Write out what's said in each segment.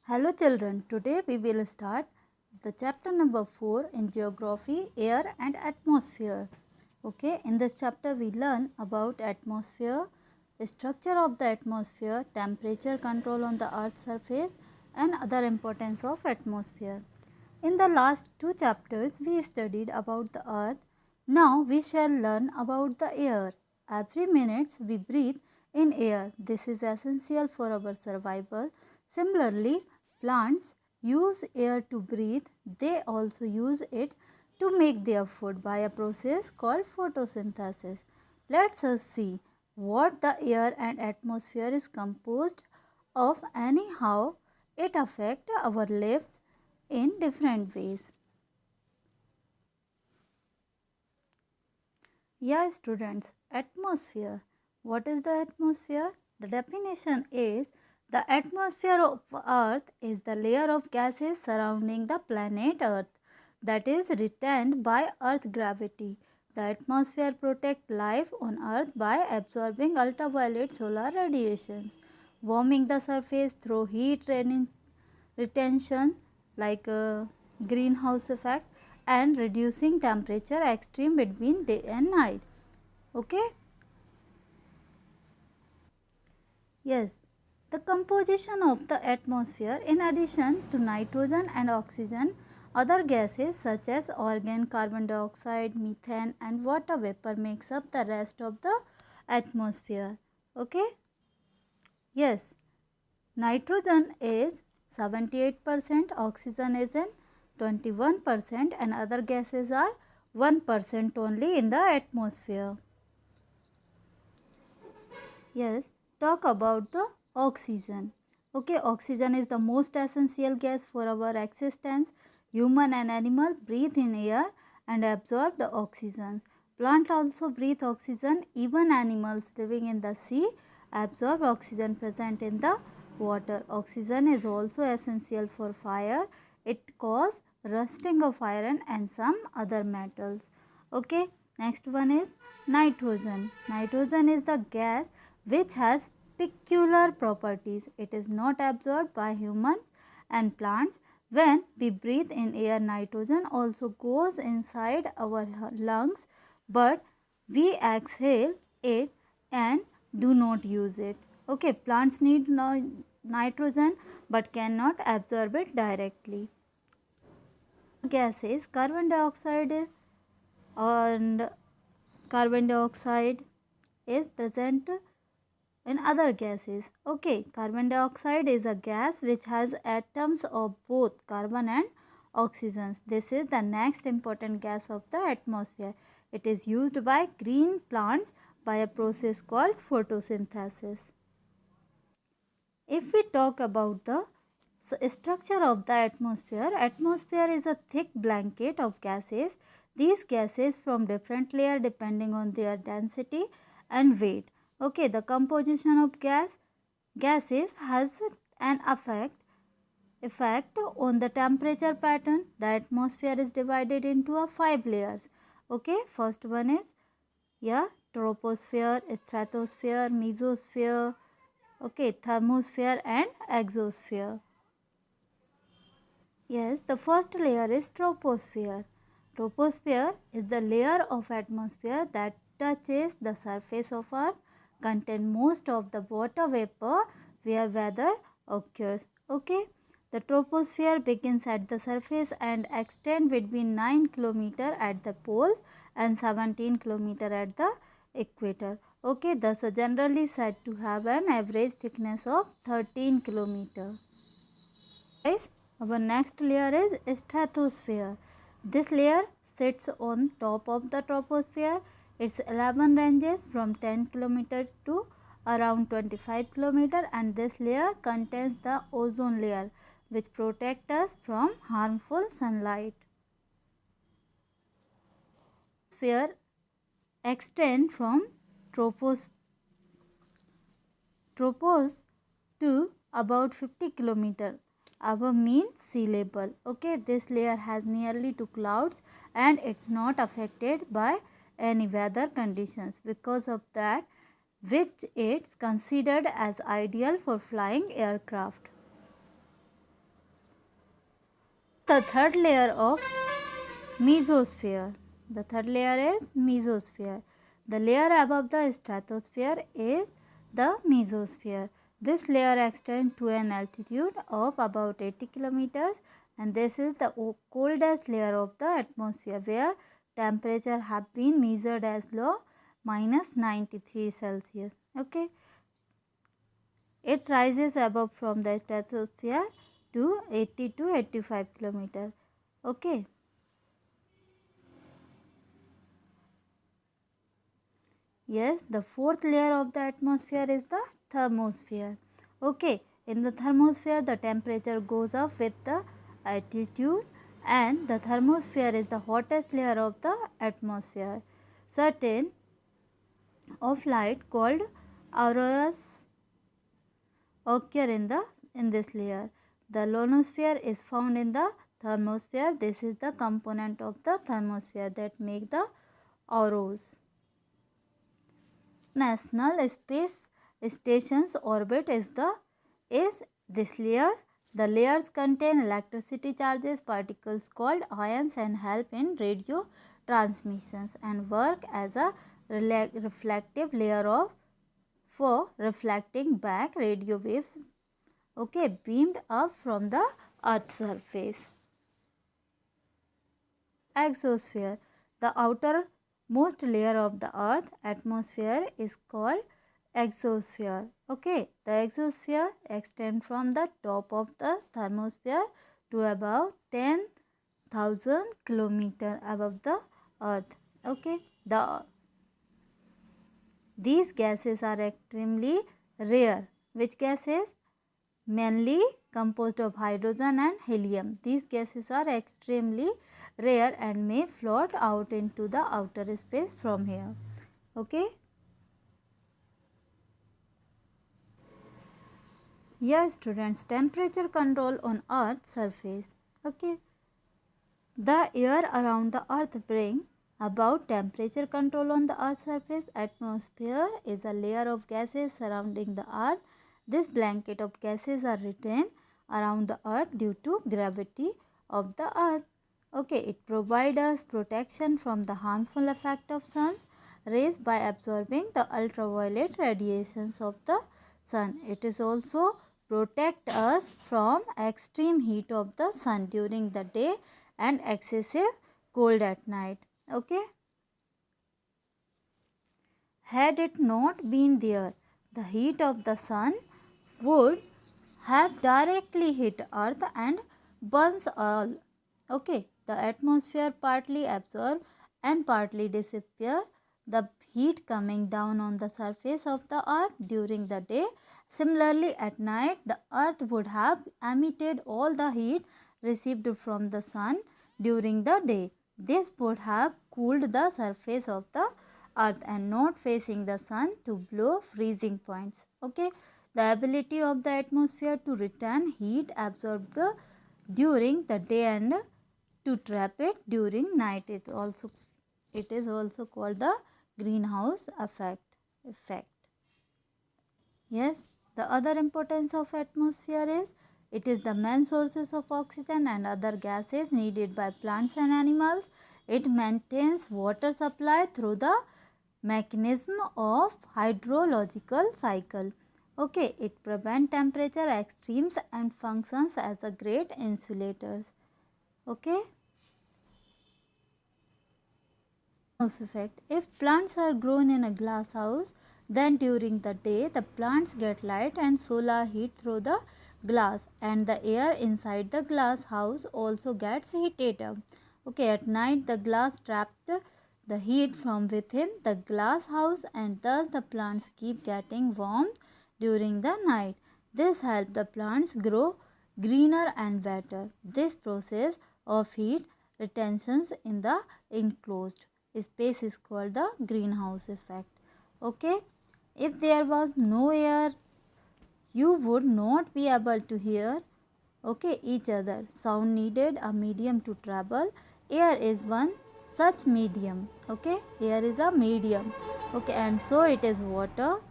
Hello children, today we will start the chapter number 4 in geography, air and atmosphere. Okay, in this chapter we learn about atmosphere, structure of the atmosphere, temperature control on the earth's surface and other importance of atmosphere. In the last two chapters we studied about the earth. Now we shall learn about the air. Every minute we breathe in air. This is essential for our survival. Similarly, plants use air to breathe. They also use it to make their food by a process called photosynthesis. Let us see what the air and atmosphere is composed of and how it affects our lives in different ways. Yeah, students, atmosphere. What is the atmosphere? The definition is the atmosphere of Earth is the layer of gases surrounding the planet Earth that is retained by Earth gravity. The atmosphere protects life on Earth by absorbing ultraviolet solar radiations, warming the surface through heat retention like greenhouse effect and reducing temperature extreme between day and night. Okay. Yes, the composition of the atmosphere, in addition to nitrogen and oxygen, other gases such as argon, carbon dioxide, methane and water vapor makes up the rest of the atmosphere. Okay. Yes, nitrogen is 78%, oxygen is in 21% and other gases are 1% only in the atmosphere. Yes, talk about the oxygen. Okay, oxygen is the most essential gas for our existence. Human and animal breathe in air and absorb the oxygen. Plant also breathe oxygen. Even animals living in the sea absorb oxygen present in the water. Oxygen is also essential for fire. It causes rusting of iron and some other metals. Okay, next one is nitrogen. Nitrogen is the gas which has peculiar properties. It is not absorbed by humans and plants. When we breathe in air, nitrogen also goes inside our lungs, but we exhale it and do not use it. Okay, plants need nitrogen but cannot absorb it directly. Gases, carbon dioxide and carbon dioxide is present in other gases. Okay, carbon dioxide is a gas which has atoms of both carbon and oxygen. This is the next important gas of the atmosphere. It is used by green plants by a process called photosynthesis. If we talk about the structure of the atmosphere is a thick blanket of gases. These gases from different layer depending on their density and weight. Okay, the composition of gases has an effect on the temperature pattern. The atmosphere is divided into 5 layers. Okay, first one is troposphere, stratosphere, mesosphere, okay, thermosphere and exosphere. Yes, the first layer is troposphere. Troposphere is the layer of atmosphere that touches the surface of Earth, contain most of the water vapor where weather occurs. Okay, the troposphere begins at the surface and extends between 9 km at the poles and 17 km at the equator. Okay, thus generally said to have an average thickness of 13 km. Guys, our next layer is stratosphere. This layer sits on top of the troposphere. Its 11 ranges from 10 km to around 25 km and this layer contains the ozone layer which protects us from harmful sunlight. Sphere extend from tropos to about 50 km above mean sea level. Okay, this layer has nearly 2 clouds and it's not affected by any weather conditions. Because of that, which it's considered as ideal for flying aircraft. The third layer of mesosphere. The third layer is mesosphere. The layer above the stratosphere is the mesosphere. This layer extends to an altitude of about 80 kilometers, and this is the coldest layer of the atmosphere, where temperature have been measured as low -93 Celsius. Okay. It rises above from the stratosphere to 80 to 85 kilometers. Okay. Yes, the fourth layer of the atmosphere is the thermosphere. Okay, in the thermosphere the temperature goes up with the altitude, and the thermosphere is the hottest layer of the atmosphere. Certain of light called auroras occur in this layer. The ionosphere is found in the thermosphere. This is the component of the thermosphere that make the auroras. National Space Station's orbit is this layer. The layers contain electricity charges, particles called ions, and help in radio transmissions, and work as a reflective layer for reflecting back radio waves, okay, beamed up from the Earth's surface. Exosphere. The outermost layer of the Earth atmosphere is called exosphere. Okay, the exosphere extends from the top of the thermosphere to about 10,000 kilometers above the Earth. Okay, these gases are extremely rare. Which gases? Mainly composed of hydrogen and helium. These gases are extremely rare and may float out into the outer space from here. Okay. Here students, temperature control on Earth's surface. Okay. The air around the Earth bring about temperature control on the Earth's surface. Atmosphere is a layer of gases surrounding the Earth. This blanket of gases are retained around the Earth due to gravity of the Earth. Okay, it provides us protection from the harmful effect of sun's rays by absorbing the ultraviolet radiations of the sun. It is also protect us from extreme heat of the sun during the day and excessive cold at night. Okay. Had it not been there, the heat of the sun would have directly hit Earth and burns all. Okay, the atmosphere partly absorb and partly disappear the heat coming down on the surface of the Earth during the day. Similarly, at night, the Earth would have emitted all the heat received from the sun during the day. This would have cooled the surface of the Earth and not facing the sun to below freezing points. Okay, the ability of the atmosphere to retain heat absorbed during the day and to trap it during night it is also called the greenhouse effect. Yes, the other importance of atmosphere is it is the main sources of oxygen and other gases needed by plants and animals. It maintains water supply through the mechanism of hydrological cycle. Okay, it prevents temperature extremes and functions as a great insulators. Okay. Effect. If plants are grown in a glass house, then during the day the plants get light and solar heat through the glass, and the air inside the glass house also gets heated up. Okay, at night the glass trapped the heat from within the glass house, and thus the plants keep getting warmed during the night. This helps the plants grow greener and better. This process of heat retentions in the enclosed space is called the greenhouse effect. Okay, if there was no air, you would not be able to hear, okay, each other. Sound needed a medium to travel. Air is one such medium. Okay, air is a medium. Okay, and so it is water.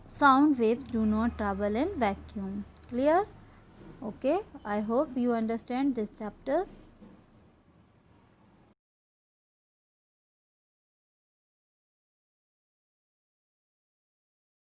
Sound waves do not travel in vacuum. Clear? Okay, I hope you understand this chapter.